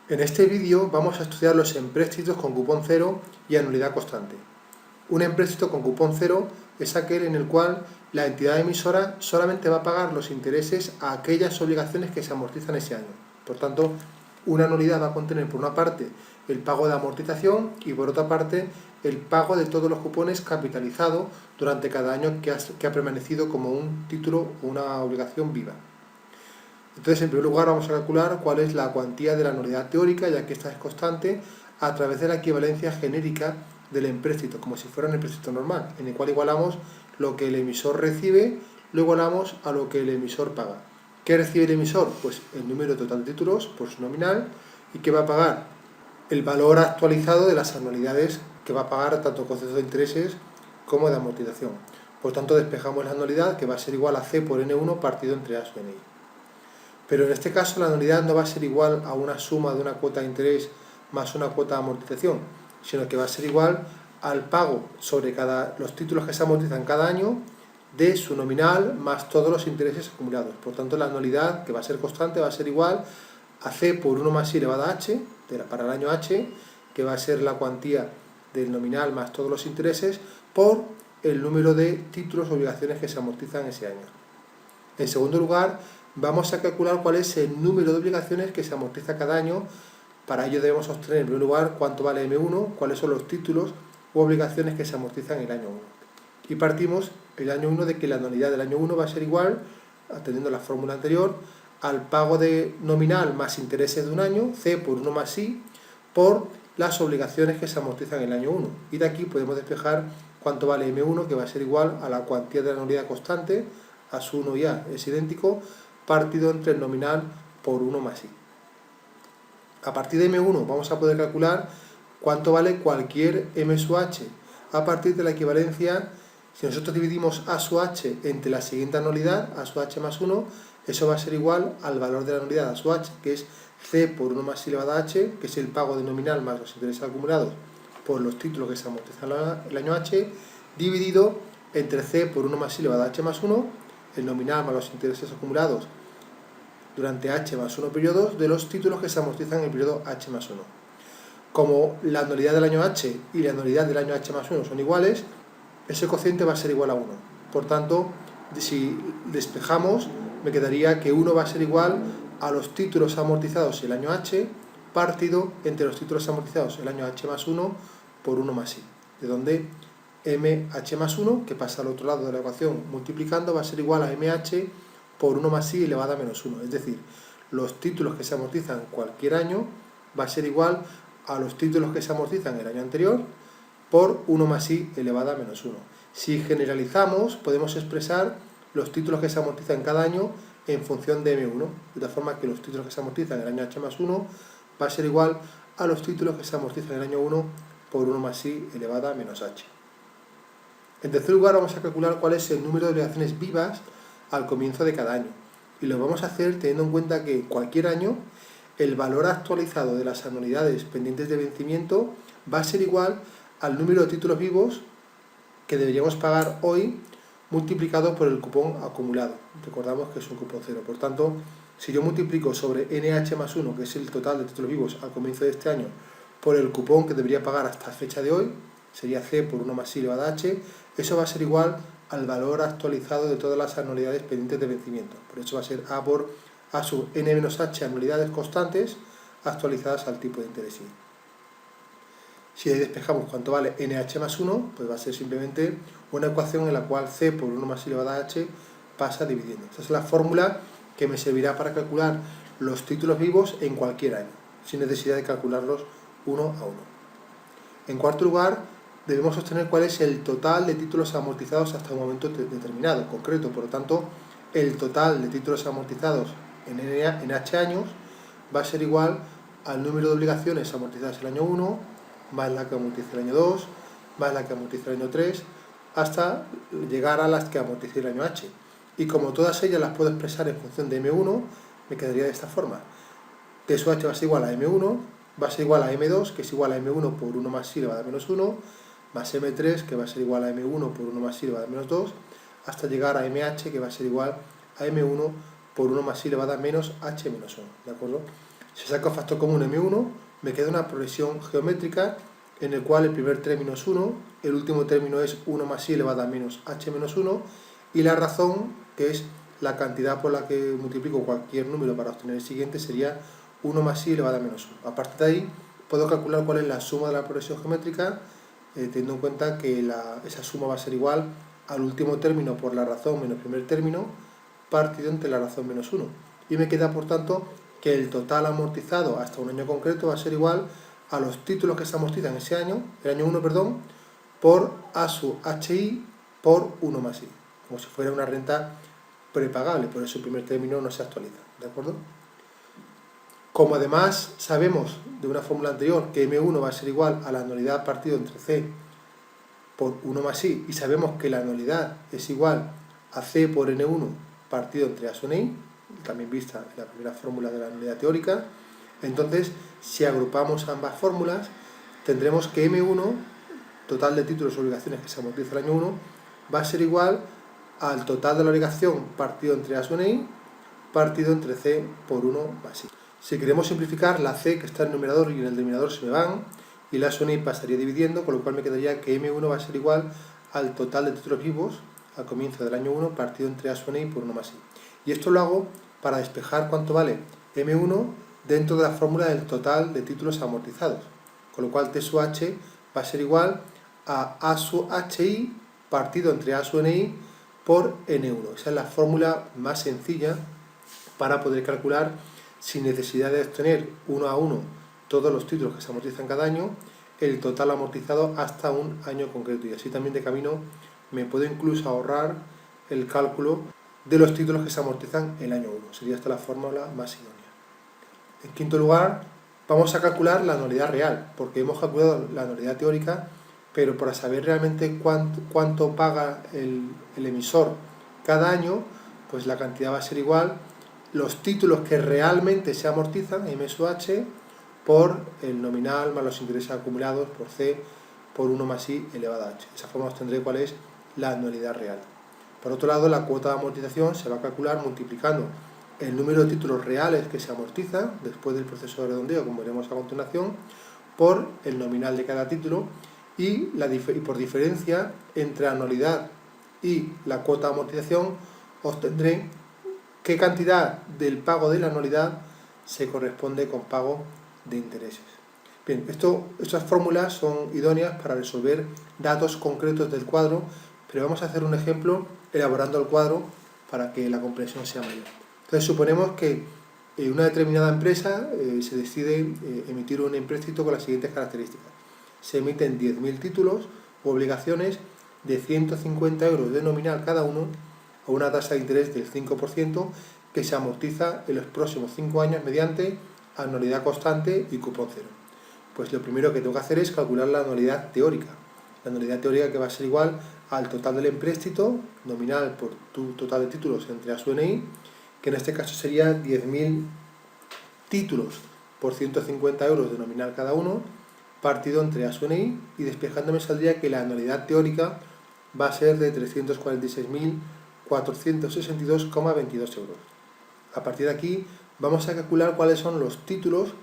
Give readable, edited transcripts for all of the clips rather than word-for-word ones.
En este vídeo vamos a estudiar los empréstitos con cupón cero y anualidad constante. Un empréstito con cupón cero es aquel en el cual la entidad emisora solamente va a pagar los intereses a aquellas obligaciones que se amortizan ese año. Por tanto, una anualidad va a contener por una parte el pago de amortización y por otra parte el pago de todos los cupones capitalizados durante cada año que ha permanecido como un título o una obligación viva. Entonces, en primer lugar, vamos a calcular cuál es la cuantía de la anualidad teórica, ya que esta es constante, a través de la equivalencia genérica del empréstito, como si fuera un empréstito normal, en el cual igualamos lo que el emisor recibe, lo igualamos a lo que el emisor paga. ¿Qué recibe el emisor? Pues el número total de títulos por su nominal. ¿Y qué va a pagar? El valor actualizado de las anualidades que va a pagar tanto concepto de intereses como de amortización. Por tanto, despejamos la anualidad, que va a ser igual a C por N1 partido entre A sobre Ni. Pero en este caso la anualidad no va a ser igual a una suma de una cuota de interés más una cuota de amortización, sino que va a ser igual al pago sobre los títulos que se amortizan cada año de su nominal más todos los intereses acumulados. Por tanto, la anualidad, que va a ser constante, va a ser igual a C por 1 más I elevado a H, para el año H, que va a ser la cuantía del nominal más todos los intereses, por el número de títulos o obligaciones que se amortizan ese año. En segundo lugar, vamos a calcular cuál es el número de obligaciones que se amortiza cada año. Para ello debemos obtener, en primer lugar, cuánto vale M1, cuáles son los títulos u obligaciones que se amortizan en el año 1. Y partimos el año 1 de que la anualidad del año 1 va a ser igual, atendiendo la fórmula anterior, al pago de nominal más intereses de un año, C por 1 más I, por las obligaciones que se amortizan en el año 1. Y de aquí podemos despejar cuánto vale M1, que va a ser igual a la cuantía de la anualidad constante, a su 1 y A es idéntico, partido entre el nominal por 1 más I. A partir de M1 vamos a poder calcular cuánto vale cualquier M sub H. A partir de la equivalencia, si nosotros dividimos A sub H entre la siguiente anualidad, A sub H más 1, eso va a ser igual al valor de la anualidad A sub H, que es C por 1 más I elevado a H, que es el pago de nominal más los intereses acumulados por los títulos que se amortizan el año H, dividido entre C por 1 más I elevado a H más 1, el nominal más los intereses acumulados durante H más 1 periodos de los títulos que se amortizan en el periodo H más 1. Como la anualidad del año H y la anualidad del año H más 1 son iguales, ese cociente va a ser igual a 1. Por tanto, si despejamos, me quedaría que 1 va a ser igual a los títulos amortizados el año H partido entre los títulos amortizados el año H más 1 por 1 más I. De donde MH más 1, que pasa al otro lado de la ecuación multiplicando, va a ser igual a MH por 1 más I elevado a menos 1. Es decir, los títulos que se amortizan cualquier año va a ser igual a los títulos que se amortizan el año anterior por 1 más I elevado a menos 1. Si generalizamos, podemos expresar los títulos que se amortizan cada año en función de M1, de tal forma que los títulos que se amortizan el año H más 1 va a ser igual a los títulos que se amortizan el año 1 por 1 más I elevado a menos H. En tercer lugar, vamos a calcular cuál es el número de obligaciones vivas al comienzo de cada año. Y lo vamos a hacer teniendo en cuenta que cualquier año el valor actualizado de las anualidades pendientes de vencimiento va a ser igual al número de títulos vivos que deberíamos pagar hoy multiplicado por el cupón acumulado. Recordamos que es un cupón cero. Por tanto, si yo multiplico sobre NH más 1, que es el total de títulos vivos al comienzo de este año, por el cupón que debería pagar hasta fecha de hoy, sería C por 1 más I elevado a H, eso va a ser igual al valor actualizado de todas las anualidades pendientes de vencimiento. Por eso va a ser A por A sub N menos H anualidades constantes actualizadas al tipo de interés I. Si ahí despejamos cuánto vale NH más 1, pues va a ser simplemente una ecuación en la cual C por 1 más I elevado a H pasa dividiendo. Esta es la fórmula que me servirá para calcular los títulos vivos en cualquier año, sin necesidad de calcularlos uno a uno. En cuarto lugar, debemos obtener cuál es el total de títulos amortizados hasta un momento determinado, concreto. Por lo tanto, el total de títulos amortizados en H años va a ser igual al número de obligaciones amortizadas el año 1, más la que amortiza el año 2, más la que amortiza el año 3, hasta llegar a las que amortiza el año H. Y como todas ellas las puedo expresar en función de M1, me quedaría de esta forma. T sub H va a ser igual a M1, va a ser igual a M2, que es igual a M1 por 1 más I elevado a menos 1, más M3, que va a ser igual a M1 por 1 más I elevado a menos 2, hasta llegar a MH, que va a ser igual a M1 por 1 más I elevado a menos H menos 1, ¿de acuerdo? Si saco factor común M1, me queda una progresión geométrica en el cual el primer término es 1, el último término es 1 más i elevado a menos h menos 1, y la razón, que es la cantidad por la que multiplico cualquier número para obtener el siguiente, sería 1 más i elevado a menos 1. A partir de ahí, puedo calcular cuál es la suma de la progresión geométrica, teniendo en cuenta que esa suma va a ser igual al último término por la razón menos el primer término, partido entre la razón menos 1. Y me queda, por tanto, que el total amortizado hasta un año concreto va a ser igual a los títulos que se amortizan ese año, el año 1, perdón, por A sub HI por 1 más I, como si fuera una renta prepagable, por eso el primer término no se actualiza, ¿de acuerdo? Como además sabemos de una fórmula anterior que M1 va a ser igual a la anualidad partido entre C por 1 más I, y sabemos que la anualidad es igual a C por N1 partido entre A sub Ni, también vista en la primera fórmula de la anualidad teórica, entonces si agrupamos ambas fórmulas tendremos que M1, total de títulos o obligaciones que se amortiza el año 1, va a ser igual al total de la obligación partido entre A sub Ni partido entre C por 1 más I. Si queremos simplificar, la C que está en el numerador y en el denominador se me van, y la sub Ni pasaría dividiendo, con lo cual me quedaría que M1 va a ser igual al total de títulos vivos al comienzo del año 1 partido entre A sub Ni por 1 más I. Y esto lo hago para despejar cuánto vale M1 dentro de la fórmula del total de títulos amortizados, con lo cual T sub H va a ser igual a sub HI partido entre A sub Ni por N1. Esa es la fórmula más sencilla para poder calcular, sin necesidad de obtener uno a uno todos los títulos que se amortizan cada año, el total amortizado hasta un año concreto. Y así también de camino me puedo incluso ahorrar el cálculo de los títulos que se amortizan el año 1. Sería esta la fórmula más idónea. En quinto lugar, vamos a calcular la anualidad real, porque hemos calculado la anualidad teórica, pero para saber realmente cuánto paga el emisor cada año, pues la cantidad va a ser igual los títulos que realmente se amortizan, M sub H, por el nominal más los intereses acumulados por C por 1 más I elevado a H. De esa forma obtendré cuál es la anualidad real. Por otro lado, la cuota de amortización se va a calcular multiplicando el número de títulos reales que se amortizan después del proceso de redondeo, como veremos a continuación, por el nominal de cada título, y por diferencia entre anualidad y la cuota de amortización obtendré qué cantidad del pago de la anualidad se corresponde con pago de intereses. Bien, estas fórmulas son idóneas para resolver datos concretos del cuadro, pero vamos a hacer un ejemplo elaborando el cuadro para que la comprensión sea mayor. Entonces suponemos que una determinada empresa se decide emitir un empréstito con las siguientes características. Se emiten 10.000 títulos o obligaciones de 150 euros de nominal cada uno a una tasa de interés del 5% que se amortiza en los próximos 5 años mediante anualidad constante y cupón cero. Pues lo primero que tengo que hacer es calcular la anualidad teórica. La anualidad teórica que va a ser igual al total del empréstito nominal por tu total de títulos entre A sub Ni, que en este caso sería 10.000 títulos por 150 euros de nominal cada uno, partido entre A sub Ni, y despejando me saldría que la anualidad teórica va a ser de 346.462,22 euros. A partir de aquí vamos a calcular cuáles son los títulos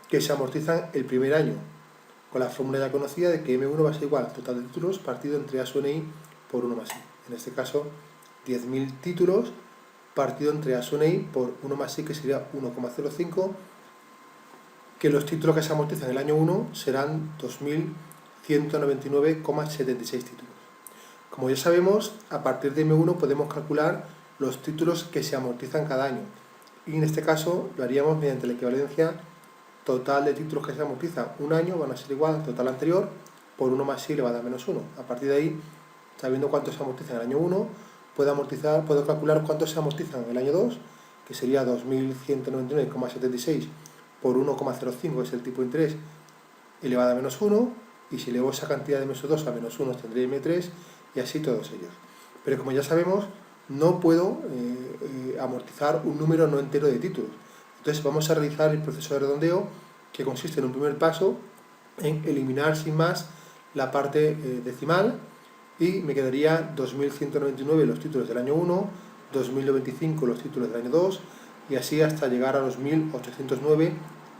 que se amortizan el primer año, con la fórmula ya conocida de que M1 va a ser igual al total de títulos partido entre A sub Ni por 1 más I. En este caso, 10.000 títulos partido entre A sub Ni por 1 más I, que sería 1,05, que los títulos que se amortizan el año 1 serán 2.199,76 títulos. Como ya sabemos, a partir de M1 podemos calcular los títulos que se amortizan cada año, y en este caso lo haríamos mediante la equivalencia total de títulos que se amortizan un año van a ser igual al total anterior por 1 más I elevado a menos 1. A partir de ahí, sabiendo cuánto se amortiza en el año 1, puedo calcular cuánto se amortiza en el año 2, que sería 2.199,76 por 1,05, que es el tipo de interés, elevado a menos 1, y si elevo esa cantidad de menos 2 a menos 1 tendré M3, y así todos ellos. Pero como ya sabemos, no puedo amortizar un número no entero de títulos. Entonces vamos a realizar el proceso de redondeo, que consiste en un primer paso en eliminar sin más la parte decimal, y me quedaría 2.199 los títulos del año 1, 2.095 los títulos del año 2, y así hasta llegar a los 1.809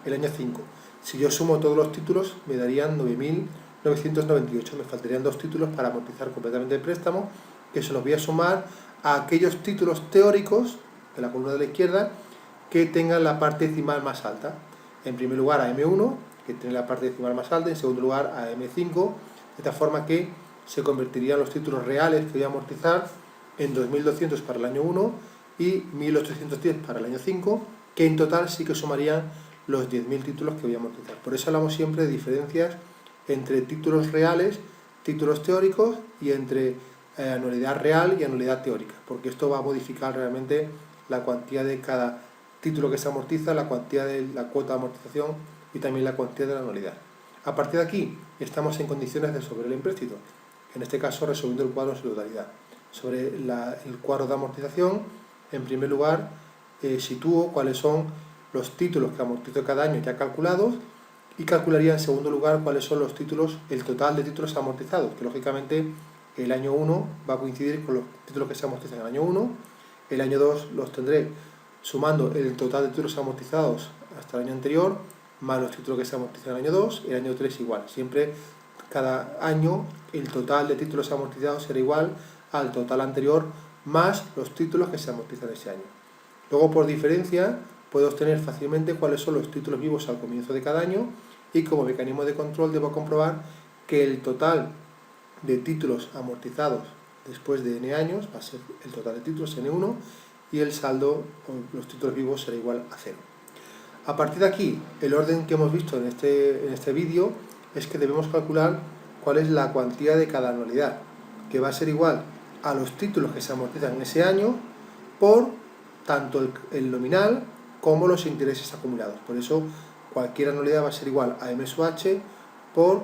el año 5. Si yo sumo todos los títulos, me darían 9.998. Me faltarían 2 títulos para amortizar completamente el préstamo, que se los voy a sumar a aquellos títulos teóricos de la columna de la izquierda que tengan la parte decimal más alta. En primer lugar a M1, que tiene la parte decimal más alta, en segundo lugar a M5, de tal forma que se convertirían los títulos reales que voy a amortizar en 2.200 para el año 1 y 1.810 para el año 5, que en total sí que sumarían los 10.000 títulos que voy a amortizar. Por eso hablamos siempre de diferencias entre títulos reales, títulos teóricos y entre anualidad real y anualidad teórica, porque esto va a modificar realmente la cuantía de cada título que se amortiza, la cuantía de la cuota de amortización y también la cuantía de la anualidad. A partir de aquí estamos en condiciones de resolver el empréstito, en este caso resolviendo el cuadro en su totalidad. Sobre el cuadro de amortización, en primer lugar sitúo cuáles son los títulos que amortizo cada año ya calculados y calcularía en segundo lugar cuáles son los títulos, el total de títulos amortizados, que lógicamente el año 1 va a coincidir con los títulos que se amortizan en el año 1, el año 2 los tendré sumando el total de títulos amortizados hasta el año anterior, más los títulos que se amortizan en el año 2, el año 3 igual. Siempre, cada año, el total de títulos amortizados será igual al total anterior, más los títulos que se amortizan ese año. Luego, por diferencia, puedo obtener fácilmente cuáles son los títulos vivos al comienzo de cada año y como mecanismo de control debo comprobar que el total de títulos amortizados después de n años va a ser el total de títulos n1 y el saldo o los títulos vivos será igual a 0. A partir de aquí, el orden que hemos visto en este vídeo es que debemos calcular cuál es la cuantía de cada anualidad, que va a ser igual a los títulos que se amortizan en ese año por tanto el nominal como los intereses acumulados. Por eso, cualquier anualidad va a ser igual a M sub H por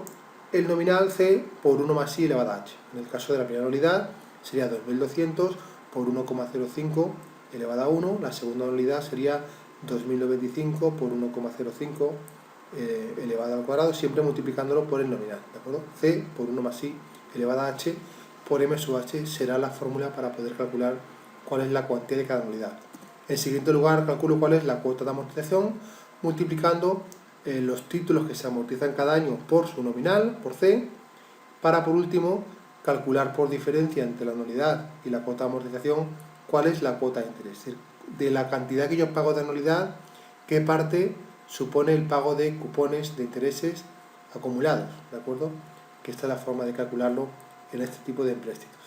el nominal C por 1 más I elevado a H. En el caso de la primera anualidad sería 2.200 por 1,05 elevado a 1. La segunda anualidad sería 2.095 por 1,05 elevado al cuadrado, siempre multiplicándolo por el nominal, ¿de acuerdo? C por 1 más I elevado a H por M sub H será la fórmula para poder calcular cuál es la cuantía de cada anualidad. En siguiente lugar, calculo cuál es la cuota de amortización, multiplicando los títulos que se amortizan cada año por su nominal, por C, para por último calcular por diferencia entre la anualidad y la cuota de amortización cuál es la cuota de interés. Es decir, de la cantidad que yo pago de anualidad, qué parte supone el pago de cupones de intereses acumulados, ¿de acuerdo? Que esta es la forma de calcularlo en este tipo de empréstitos.